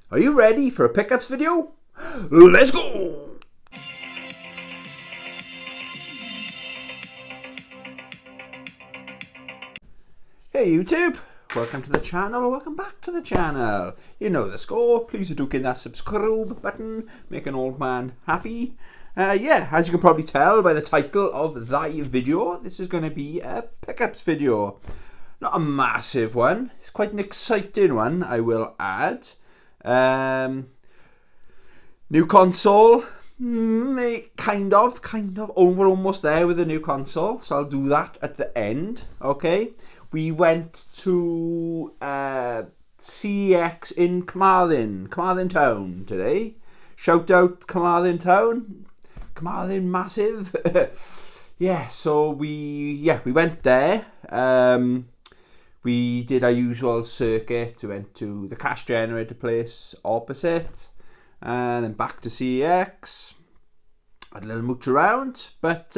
Are you ready for a pickups video? Let's go! Hey YouTube, welcome to the channel, welcome back to the channel. You know the score, please do hit that subscribe button, make an old man happy. Yeah, as you can probably tell by the title of that video, this is going to be a pickups video. Not a massive one, it's quite an exciting one, I will add. New console, kind of. Oh, we're almost there with the new console, so I'll do that at the end, okay? We went to CEX in Carmarthen Town today. Shout out Carmarthen Town, Carmarthen massive. Yeah, so we went there. We did our usual circuit. We went to the cash generator place opposite, and then back to CEX. Had a little mooch around, but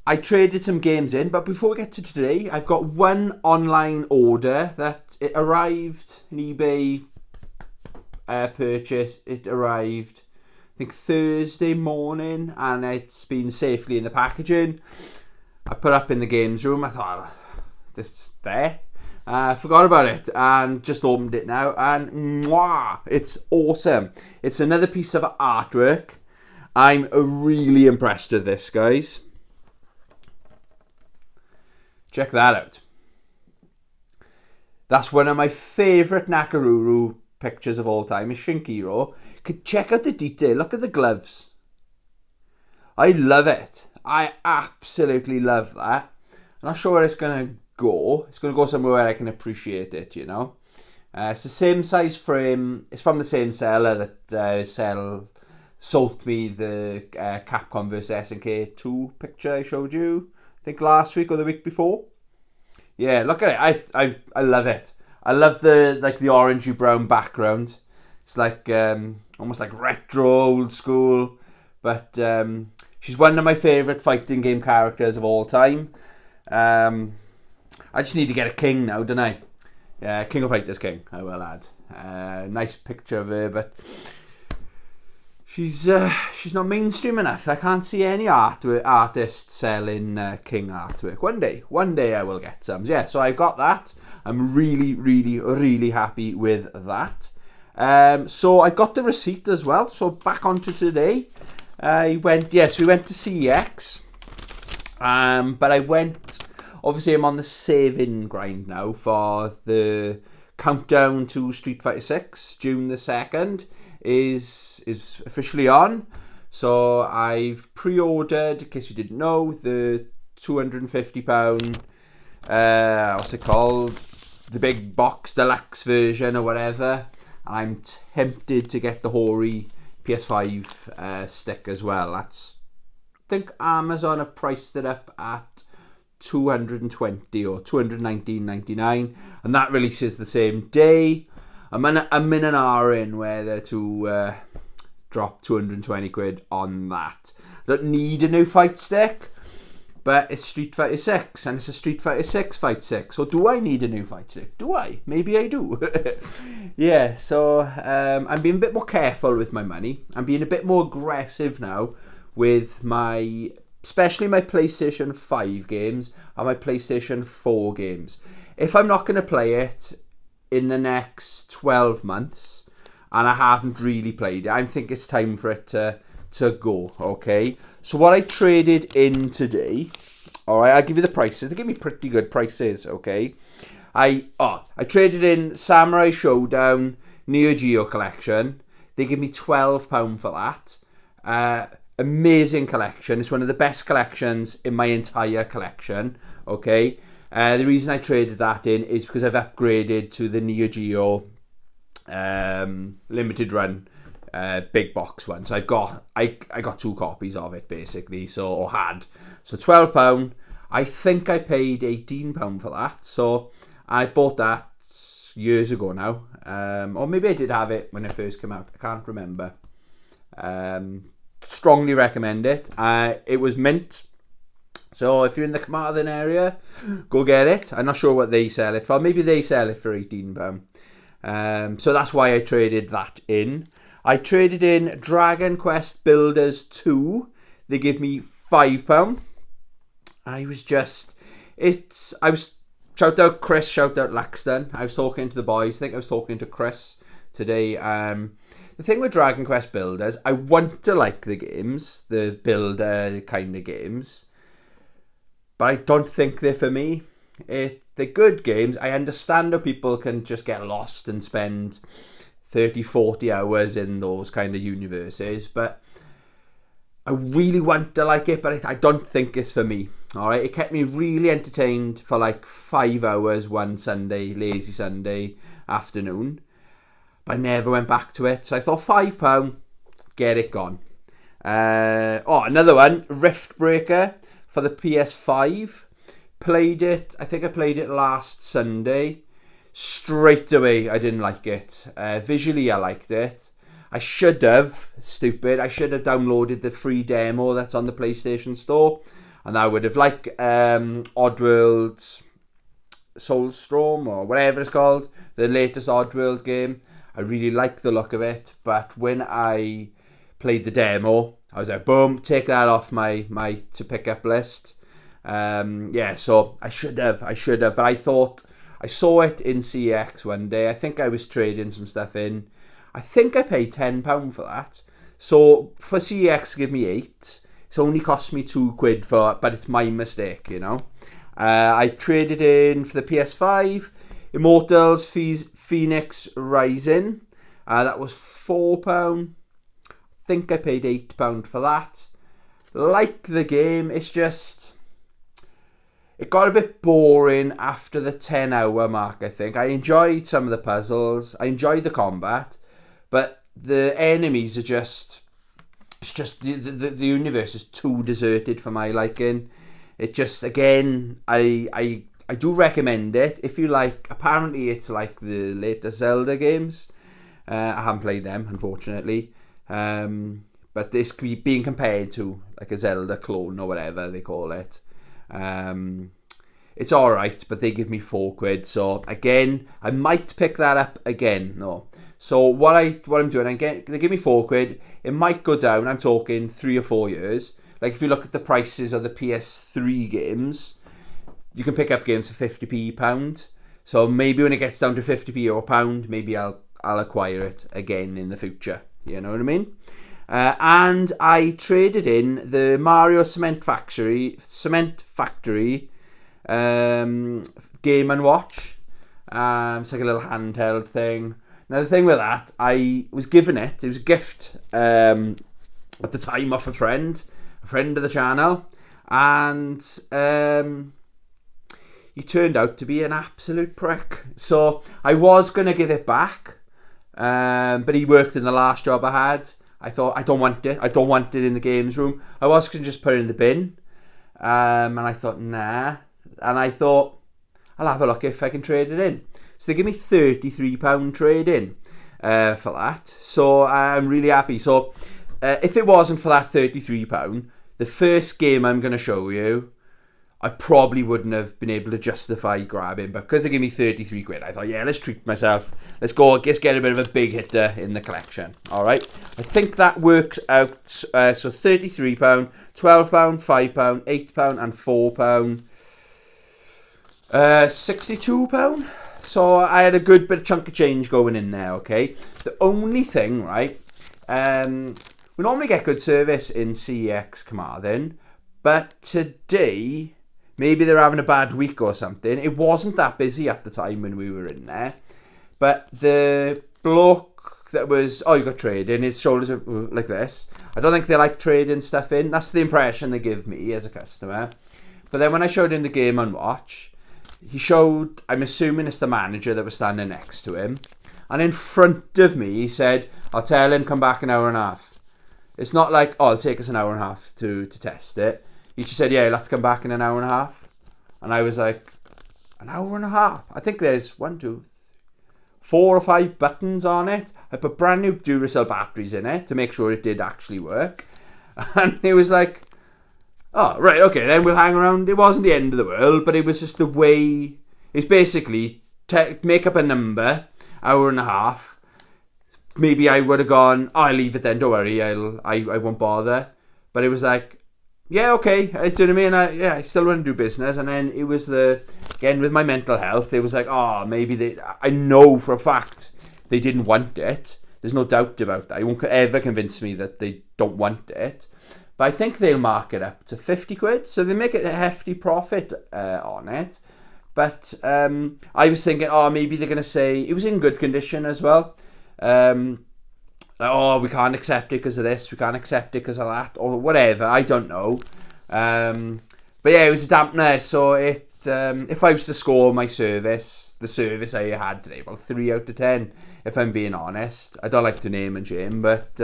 I traded some games in. But before we get to today, I've got one online order that it arrived, an eBay purchase. It arrived, I think, Thursday morning, and it's been safely in the packaging. I put up in the games room. I thought, this is there. Forgot about it and just opened it now, and mwah, it's awesome. It's another piece of artwork. I'm really impressed with this, guys. Check that out. That's one of my favourite Nakaruru pictures of all time, is Shinkiro. Check out the detail, look at the gloves. I love it. I absolutely love that. I'm not sure where it's going to go. It's going to go somewhere where I can appreciate it, you know. It's the same size frame. It's from the same seller that sold me the Capcom vs SNK 2 picture I showed you, I think last week or the week before. Yeah, look at it. I love it. I love the orangey brown background. It's like almost like retro, old school. But she's one of my favourite fighting game characters of all time. I just need to get a king now, don't I? Yeah, King of Fighters King, I will add. Nice picture of her, but she's not mainstream enough. I can't see any artist selling King artwork. One day I will get some. Yeah, so I got that. I'm really happy with that. So I got the receipt as well. So back onto today. We went to CEX. But I went, obviously I'm on the saving grind now for the countdown to Street Fighter 6. June the 2nd is officially on. So I've pre-ordered, in case you didn't know, the £250, what's it called? The big box deluxe version or whatever. I'm tempted to get the Hori PS5 stick as well. I think Amazon have priced it up at $220 or $219.99, and that releases the same day. I'm in an hour in whether to drop 220 quid on that. I don't need a new fight stick, but it's Street Fighter 6, and it's a Street Fighter 6 fight stick. So do I need a new fight stick? Do I? Maybe I do. Yeah, so I'm being a bit more careful with my money. I'm being a bit more aggressive now with especially my PlayStation 5 games and my PlayStation 4 games. If I'm not going to play it in the next 12 months and I haven't really played it, I think it's time for it to go, okay? So what I traded in today, alright, I'll give you the prices. They give me pretty good prices, okay? I traded in Samurai Showdown Neo Geo collection. They give me £12 for that. Amazing collection. It's one of the best collections in my entire collection, okay? The reason I traded that in is because I've upgraded to the Neo Geo limited run big box one. So I got 2 copies of it basically, so £12. I think I paid £18 for that. So I bought that years ago now, or maybe I did have it when it first came out. I can't remember. Strongly recommend it. It was mint, so if you're in the Carmarthen area, go get it. I'm not sure what they sell it for. Maybe they sell it for £18. So that's why I traded that in. I traded in Dragon Quest Builders 2. They give me £5. Shout out Chris, shout out Laxton. I was talking to the boys. I think I was talking to Chris today. The thing with Dragon Quest Builders, I want to like the games, the builder kind of games, but I don't think they're for me. They're good games. I understand how people can just get lost and spend 30, 40 hours in those kind of universes, but I really want to like it, but I don't think it's for me. All right, it kept me really entertained for like 5 hours one Sunday, lazy Sunday afternoon, but I never went back to it. So I thought £5, get it gone. Another one, Rift Breaker for the PS5. Played it. I think I played it last Sunday. Straight away, I didn't like it. Visually, I liked it. I should have downloaded the free demo that's on the PlayStation Store, and I would have like Oddworld Soulstorm or whatever it's called, the latest Oddworld game. I really like the look of it, but when I played the demo, I was like, boom, take that off my to pick up list. So I should have, but I thought I saw it in CX one day. I think I was trading some stuff in. I think I paid £10 for that. So for CX, give me 8. It's only cost me £2 for it, but it's my mistake, you know. I traded in for the PS5, Immortals Phoenix Rising. That was £4. I think I paid £8 for that. Like the game, it's just, it got a bit boring after the 10-hour mark, I think. I enjoyed some of the puzzles. I enjoyed the combat. But the enemies are just, it's just, the universe is too deserted for my liking. It just, again, I do recommend it. If you like, apparently it's like the latest Zelda games. I haven't played them, unfortunately. But this could be being compared to like a Zelda clone or whatever they call it. It's alright, but they give me £4. So again, I might pick that up again. No. So what I'm doing, they give me £4. It might go down. I'm talking 3 or 4 years. Like if you look at the prices of the PS3 games, you can pick up games for 50p £. So maybe when it gets down to 50p or £1, maybe I'll acquire it again in the future. You know what I mean? And I traded in the Mario Cement Factory Game and Watch. It's like a little handheld thing. Now the thing with that, I was given it. It was a gift at the time off a friend of the channel, and he turned out to be an absolute prick. So I was gonna give it back, but he worked in the last job I had. I thought, I don't want it. I don't want it in the games room. I was gonna just put it in the bin, and I thought, nah. And I thought, I'll have a look if I can trade it in. So they give me £33 trade in for that. So I'm really happy. So if it wasn't for that £33, the first game I'm going to show you, I probably wouldn't have been able to justify grabbing. But because they give me £33, I thought, yeah, let's treat myself. Let's get a bit of a big hitter in the collection. All right. I think that works out. So £33, £12, £5, £8 and £4. £62. So I had a good bit of chunk of change going in there, okay? The only thing, right, we normally get good service in CEX Carmarthen, but today, maybe they're having a bad week or something. It wasn't that busy at the time when we were in there, but the bloke that was, you got trading, his shoulders are like this. I don't think they like trading stuff in. That's the impression they give me as a customer. But then when I showed him the Game and Watch, he showed, I'm assuming it's the manager that was standing next to him, and in front of me he said, I'll tell him come back an hour and a half. It's not like, it'll take us an hour and a half to test it. He just said, yeah, you'll have to come back in an hour and a half. And I was like, an hour and a half? I think there's 1, 2, 3, 4 or 5 buttons on it. I put brand new Duracell batteries in it to make sure it did actually work. And he was like, oh, right, okay, then we'll hang around. It wasn't the end of the world, but it was just the way. It's basically make up a number, hour and a half, maybe I would have gone, oh, I'll leave it then, don't worry, I won't bother. But it was like, yeah, okay, do you know what I mean? I still want to do business. And then it was again, with my mental health, it was like, oh, maybe I know for a fact they didn't want it. There's no doubt about that. You won't ever convince me that they don't want it. But I think they'll mark it up to 50 quid. So they make it a hefty profit on it. But I was thinking, oh, maybe they're going to say, it was in good condition as well. Oh, we can't accept it because of this, we can't accept it because of that, or whatever, I don't know. But yeah, it was a dampener, so if I was to score my service, the service I had today, about 3 out of 10, if I'm being honest. I don't like to name and shame, but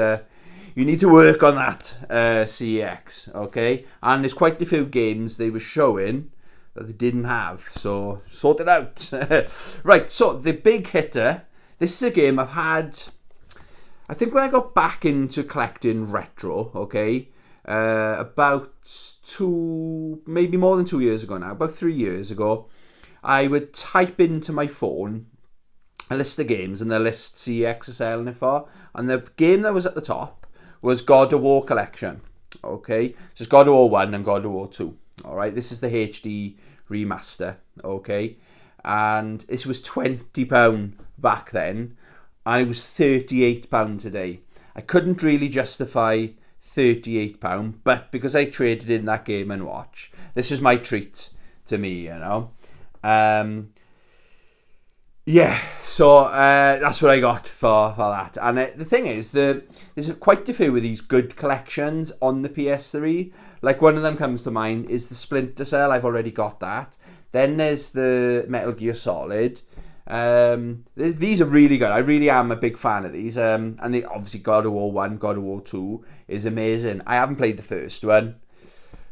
you need to work on that CEX, okay? And there's quite a few games they were showing that they didn't have, so sort it out. Right, so the big hitter, this is a game I've had, I think when I got back into collecting retro, okay, about maybe more than 2 years ago now, about 3 years ago, I would type into my phone a list of games and the list CEX are selling it for, and the game that was at the top was God of War Collection, okay, just God of War 1 and God of War 2, alright, this is the HD remaster, okay, and this was £20 back then, and it was £38 today. I couldn't really justify £38, but because I traded in that Game & Watch, this was my treat to me, you know. Yeah, so that's what I got for that. And the thing is, there's quite a few of these good collections on the PS3. Like, one of them comes to mind is the Splinter Cell. I've already got that. Then there's the Metal Gear Solid. These are really good. I really am a big fan of these. And obviously God of War 1, God of War 2 is amazing. I haven't played the first one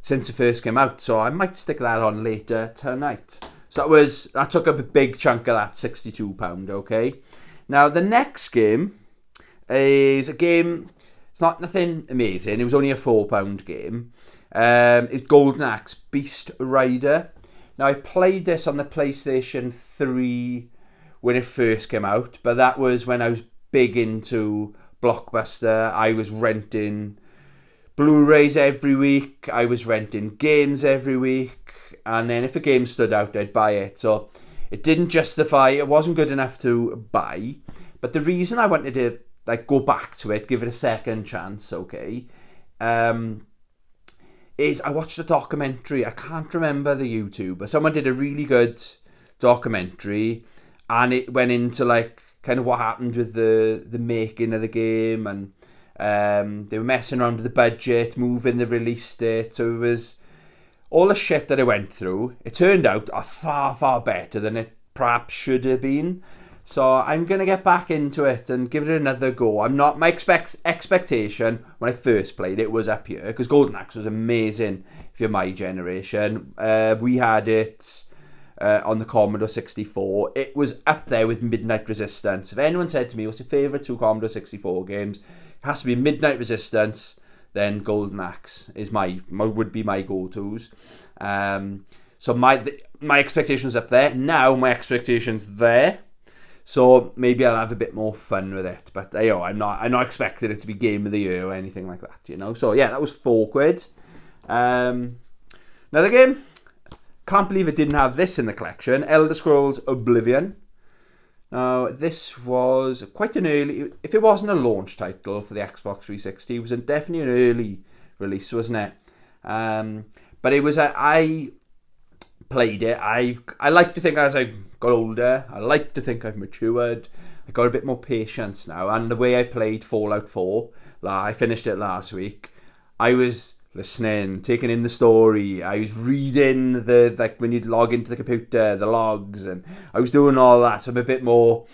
since it first came out, so I might stick that on later tonight. So that took up a big chunk of that £62, okay? Now the next game is a game, it's not nothing amazing, it was only a £4 game. It's Golden Axe Beast Rider. Now I played this on the PlayStation 3 when it first came out, but that was when I was big into Blockbuster. I was renting Blu-rays every week, I was renting games every week, and then if a game stood out, I'd buy it. So it didn't justify, it wasn't good enough to buy, but the reason I wanted to go back to it, give it a second chance, okay, is I watched a documentary. I can't remember the YouTuber. Someone did a really good documentary, and it went into kind of what happened with the making of the game, and they were messing around with the budget, moving the release date. So it was all the shit that I went through. It turned out far, far better than it perhaps should have been. So I'm going to get back into it and give it another go. I'm not, my expectation when I first played it was up here, because Golden Axe was amazing if you're my generation. We had it on the Commodore 64. It was up there with Midnight Resistance. If anyone said to me, what's your favourite 2 Commodore 64 games? It has to be Midnight Resistance, then Golden Axe is would be my go-tos. So my expectations up there. Now my expectations there. So maybe I'll have a bit more fun with it. But I'm not expecting it to be Game of the Year or anything like that, you know. So yeah, that was £4. Another game. Can't believe it didn't have this in the collection. Elder Scrolls Oblivion. Now, this was quite an early, if it wasn't a launch title for the Xbox 360, it was definitely an early release, wasn't it? But it was, I played it. I like to think as I got older, I like to think I've matured. I got a bit more patience now. And the way I played Fallout 4, I finished it last week, I was listening, taking in the story. I was reading when you'd log into the computer, the logs, and I was doing all that. So I'm a bit more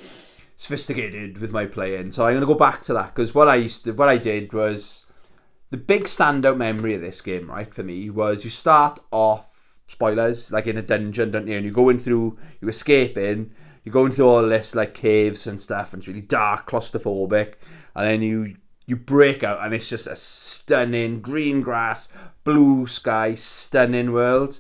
sophisticated with my playing. So I'm going to go back to that, because what I did was, the big standout memory of this game, right, for me, was you start off, spoilers, in a dungeon, don't you? And you're going through, you're escaping, you're going through all this, caves and stuff, and it's really dark, claustrophobic, and then you break out, and it's just a stunning green grass, blue sky, stunning world.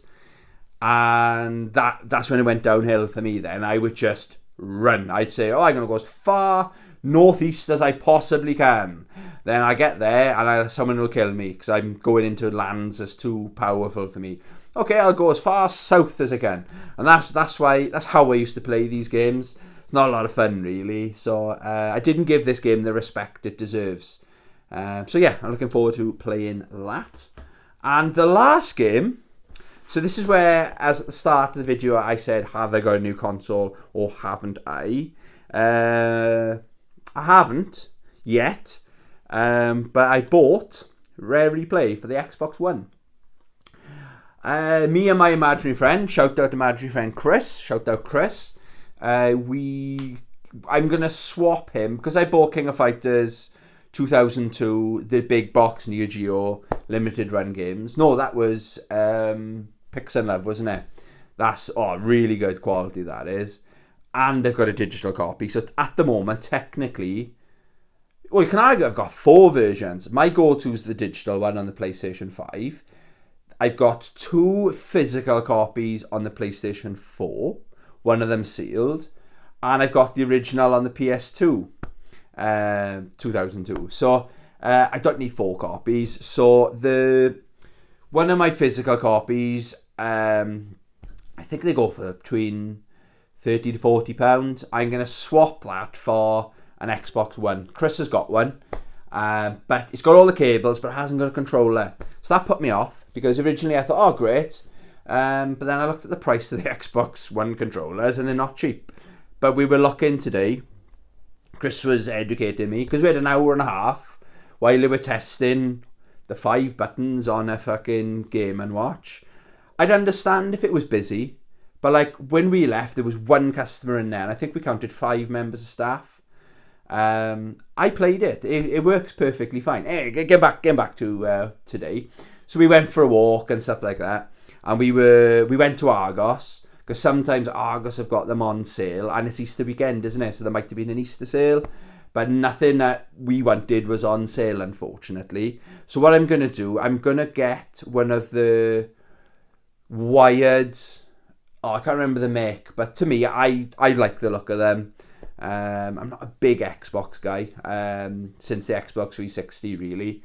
And that's when it went downhill for me then. I would just run. I'd say, oh, I'm going to go as far northeast as I possibly can. Then I get there and someone will kill me because I'm going into lands that's too powerful for me. Okay, I'll go as far south as I can. And that's how I used to play these games. It's not a lot of fun, really. So I didn't give this game the respect it deserves. So yeah, I'm looking forward to playing that. And the last game, so this is where, as at the start of the video, I said, have I got a new console or haven't I? I haven't yet, but I bought Rare Replay for the Xbox One. Me and my imaginary friend, shout out imaginary friend Chris, shout out Chris. I'm going to swap him, because I bought King of Fighters 2002, the big box Neo Geo limited run games. No, that was Pix and Love, wasn't it? That's really good quality, that is. And I've got a digital copy. So at the moment, technically, well, you can argue I've got 4 versions. My go-to is the digital one on the PlayStation 5. I've got 2 physical copies on the PlayStation 4. One of them sealed. And I've got the original on the PS2. 2002. So I don't need 4 copies. So one of my physical copies, I think they go for between £30 to £40. I'm going to swap that for an Xbox One. Chris has got one, but it's got all the cables, but it hasn't got a controller. So that put me off, because originally I thought, oh great, but then I looked at the price of the Xbox One controllers and they're not cheap. But we were looking today. Chris was educating me, because we had an hour and a half while we were testing the 5 buttons on a fucking Game & Watch. I'd understand if it was busy, but like when we left, there was 1 customer in there, and I think we counted 5 members of staff. I played it. It works perfectly fine. Hey, get back to today. So we went for a walk and stuff like that, and we went to Argos. Because sometimes Argos have got them on sale, and it's Easter weekend, isn't it? So there might have been an Easter sale, but nothing that we wanted was on sale, unfortunately. So what I'm going to do, I'm going to get one of the wired, I can't remember the make, but to me, I like the look of them. I'm not a big Xbox guy, since the Xbox 360, really,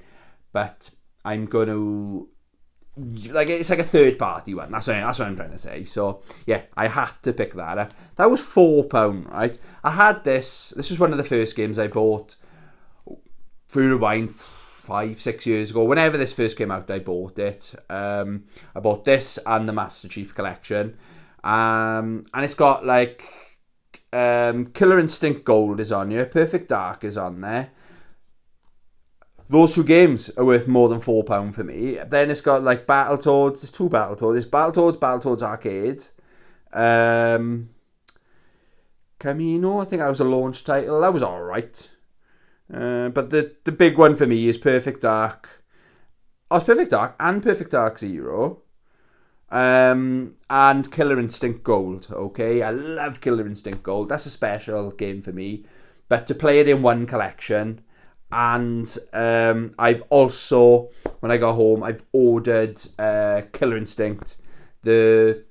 but I'm going to, it's like a third party one. That's what I'm trying to say. So yeah, I had to pick that up. That was £4, right? I had this. This was one of the first games I bought. Through the wine 5-6 years ago. Whenever this first came out, I bought it. I bought this and the Master Chief Collection, and it's got like Killer Instinct Gold is on here. Perfect Dark is on there. Those 2 games are worth more than £4 for me. Then it's got like Battletoads. There's 2 Battletoads. There's Battletoads Arcade. Camino, I think that was a launch title. That was alright. But the big one for me is Perfect Dark. Oh, it's Perfect Dark and Perfect Dark Zero. And Killer Instinct Gold. Okay, I love Killer Instinct Gold. That's a special game for me. But to play it in one collection... And I've also, when I got home, I've ordered Killer Instinct. There's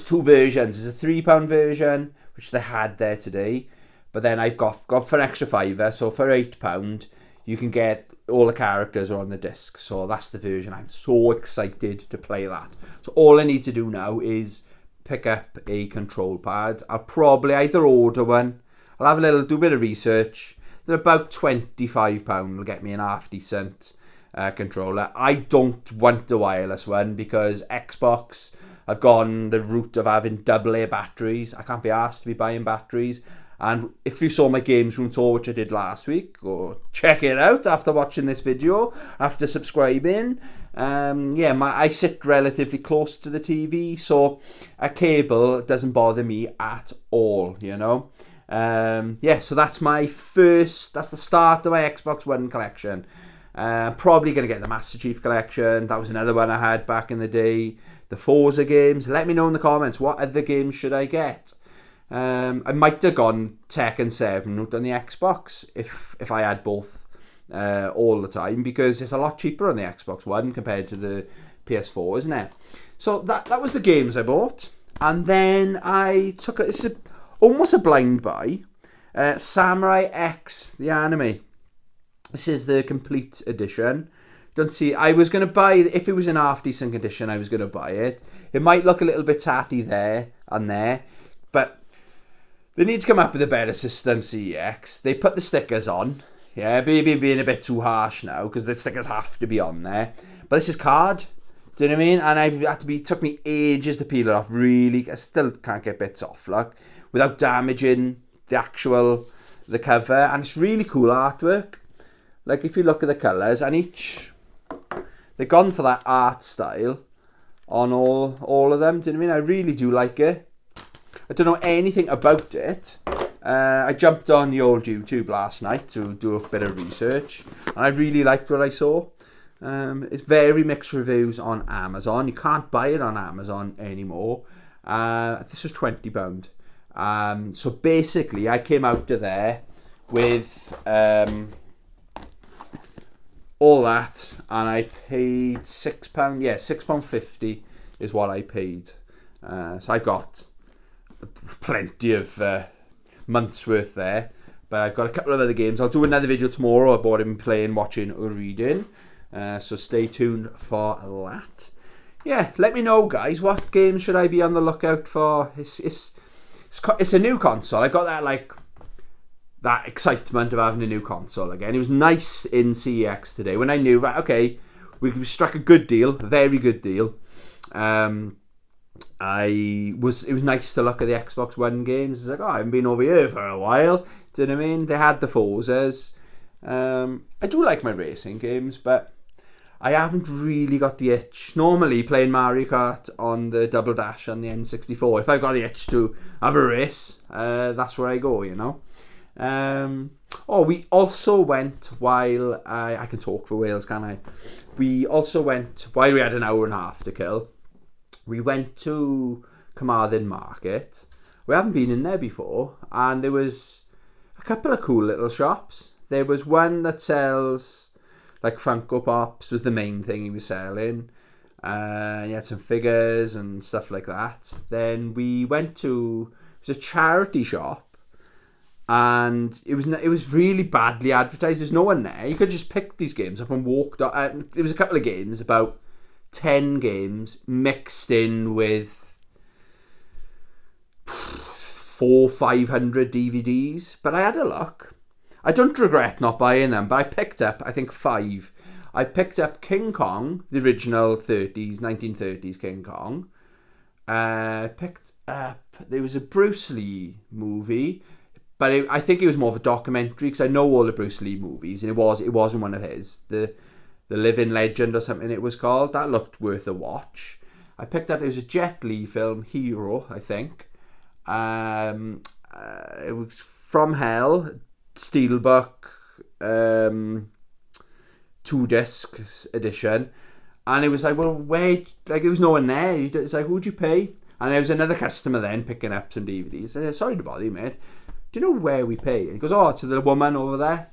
2 versions. There's a £3 version, which they had there today. But then I've got for an extra £5, so for £8, you can get all the characters on the disc. So that's the version. I'm so excited to play that. So all I need to do now is pick up a control pad. I'll probably either order one. I'll do a bit of research. They're about £25. Will get me an half decent controller. I don't want the wireless one, because Xbox, I've gone the route of having AA batteries. I can't be asked to be buying batteries. And if you saw my Games Room tour, which I did last week, go check it out after watching this video, after subscribing. I sit relatively close to the TV, so a cable doesn't bother me at all, you know. So that's that's the start of my Xbox One collection. Probably going to get the Master Chief Collection. That was another one I had back in the day. The Forza games. Let me know in the comments, what other games should I get? I might have gone Tekken 7 on the Xbox if I had both all the time, because it's a lot cheaper on the Xbox One compared to the PS4, isn't it? So that was the games I bought. And then I took it. almost a blind buy. Samurai X, the anime. This is the complete edition. Don't see. I was going to buy, if it was in half decent condition, I was going to buy it. It might look a little bit tatty there and there, but they need to come up with a better system, CEX. They put the stickers on. Yeah, maybe being a bit too harsh now, because the stickers have to be on there. But this is card. Do you know what I mean? And it took me ages to peel it off. Really, I still can't get bits off, like, without damaging the cover. And it's really cool artwork. Like, if you look at the colours, and they've gone for that art style on all of them. Do you know what I mean? I really do like it. I don't know anything about it. I jumped on the old YouTube last night to do a bit of research, and I really liked what I saw. It's very mixed reviews on Amazon. You can't buy it on Amazon anymore. This was £20. So basically, I came out of there with all that, and I paid £6. Yeah, £6.50 is what I paid. So I got plenty of months worth there. But I've got a couple of other games. I'll do another video tomorrow about him playing, watching, or reading. So stay tuned for that. Yeah, let me know, guys. What games should I be on the lookout for? It's a new console. I got that excitement of having a new console again. It was nice in CEX today when I knew, right, okay, we struck a good deal, a very good deal. It was nice to look at the Xbox One games. It's like, oh, I haven't been over here for a while. Do you know what I mean? They had the Forzas. I do like my racing games, but I haven't really got the itch. Normally, playing Mario Kart on the Double Dash on the N64, if I've got the itch to have a race, that's where I go, you know. We also went while I can talk for Wales, can I? We also went while we had an hour and a half to kill. We went to Carmarthen Market. We haven't been in there before, and there was a couple of cool little shops. There was one that sells like Funko Pops, was the main thing he was selling. He had some figures and stuff like that. Then we went to, it was a charity shop, and it was really badly advertised. There's no one there. You could just pick these games up and walk. There was a couple of games, about 10 games mixed in with 400-500 DVDs. But I had a look. I don't regret not buying them, but I picked up, I think, 5. I picked up King Kong, the original 1930s King Kong. Picked up, there was a Bruce Lee movie, but I think it was more of a documentary, because I know all the Bruce Lee movies, and it wasn't one of his. The Living Legend or something it was called. That looked worth a watch. I picked up, it was a Jet Li film, Hero, I think. It was From Hell, Steelbook, 2-disc edition. And it was like, well, where, like, there was no one there. It's like, who'd you pay? And there was another customer then picking up some DVDs. I said, sorry to bother you, mate. Do you know where we pay? And he goes, oh, to the woman over there.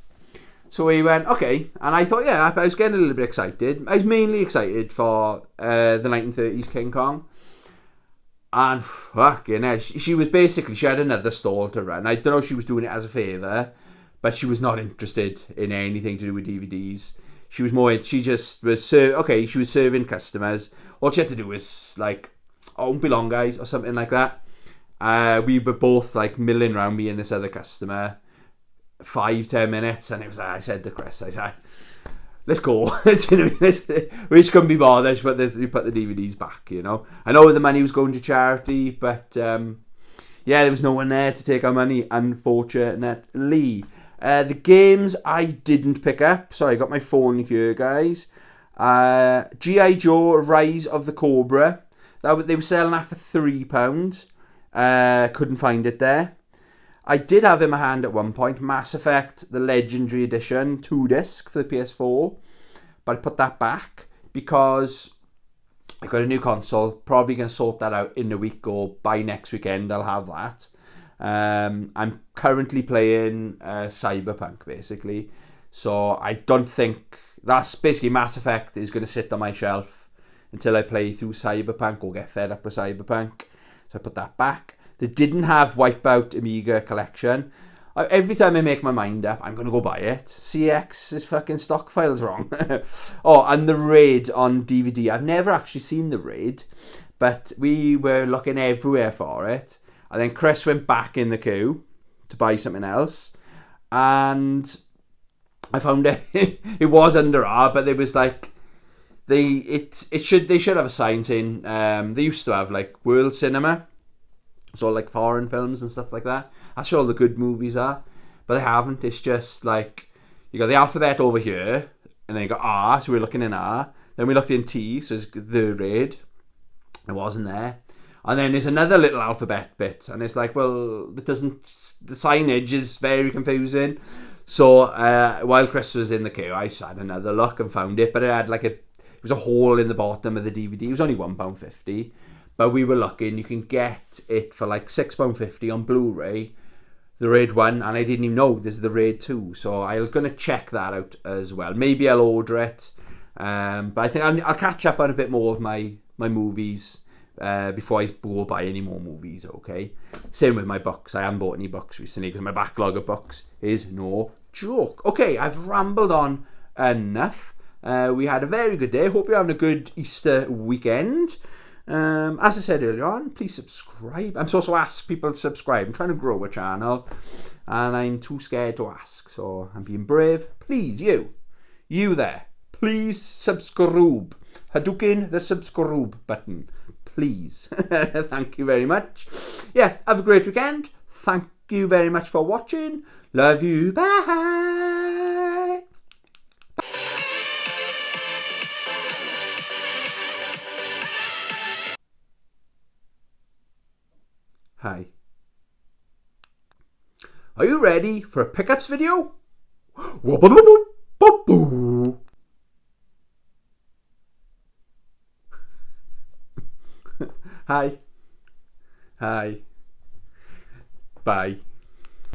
So we went, okay. And I thought, yeah, I was getting a little bit excited. I was mainly excited for the 1930s King Kong. And fucking hell, she was basically, she had another stall to run. I don't know if she was doing it as a favour, but she was not interested in anything to do with DVDs. She was more, she just was, she was serving customers. All she had to do was like, oh, won't be long, guys, or something like that. We were both like milling around, me and this other customer, 5-10 minutes, and it was, I said to Chris, I said, let's go. We just couldn't be bothered. We put the DVDs back, you know. I know the money was going to charity, but there was no one there to take our money, unfortunately. The games I didn't pick up. Sorry, I got my phone here, guys. G.I. Joe, Rise of the Cobra. They were selling that for £3. Couldn't find it there. I did have in my hand at one point Mass Effect, the Legendary Edition, 2-disc for the PS4. But I put that back because I got a new console. Probably going to sort that out in a week, or by next weekend I'll have that. I'm currently playing Cyberpunk, basically. So I don't think... That's basically Mass Effect is going to sit on my shelf until I play through Cyberpunk or get fed up with Cyberpunk. So I put that back. They didn't have Wipeout Amiga collection. Every time I make my mind up, I'm going to go buy it. CX's fucking stock file's wrong. Oh, and the Raid on DVD. I've never actually seen the Raid, but we were looking everywhere for it. And then Chris went back in the queue to buy something else. And I found it. It was under R, but there was like... They should have a sign saying... they used to have like World Cinema. So like foreign films and stuff like that. That's where all the good movies are. But they haven't. It's just like, you got the alphabet over here, and then you got R, so we're looking in R. Then we looked in T, so it's the Raid. It wasn't there. And then there's another little alphabet bit, and it's like, well, it doesn't, the signage is very confusing. So while Chris was in the queue, I just had another look and found it, but it had like it was a hole in the bottom of the DVD. It was only £1.50. But we were looking, you can get it for like £6.50 on Blu-ray, the Raid 1, and I didn't even know there's the Raid 2, so I'm going to check that out as well. Maybe I'll order it, but I think I'll catch up on a bit more of my movies before I go buy any more movies, okay? Same with my books. I haven't bought any books recently because my backlog of books is no joke. Okay, I've rambled on enough. We had a very good day. Hope you're having a good Easter weekend. As I said earlier on, please subscribe. I'm supposed to ask people to subscribe. I'm trying to grow a channel and I'm too scared to ask, so I'm being brave. Please, you there, please subscribe. Hadouken the subscribe button, please. Thank you very much. Yeah, have a great weekend. Thank you very much for watching. Love you. Bye. Hi. Are you ready for a pickups video? Hi. Hi. Bye.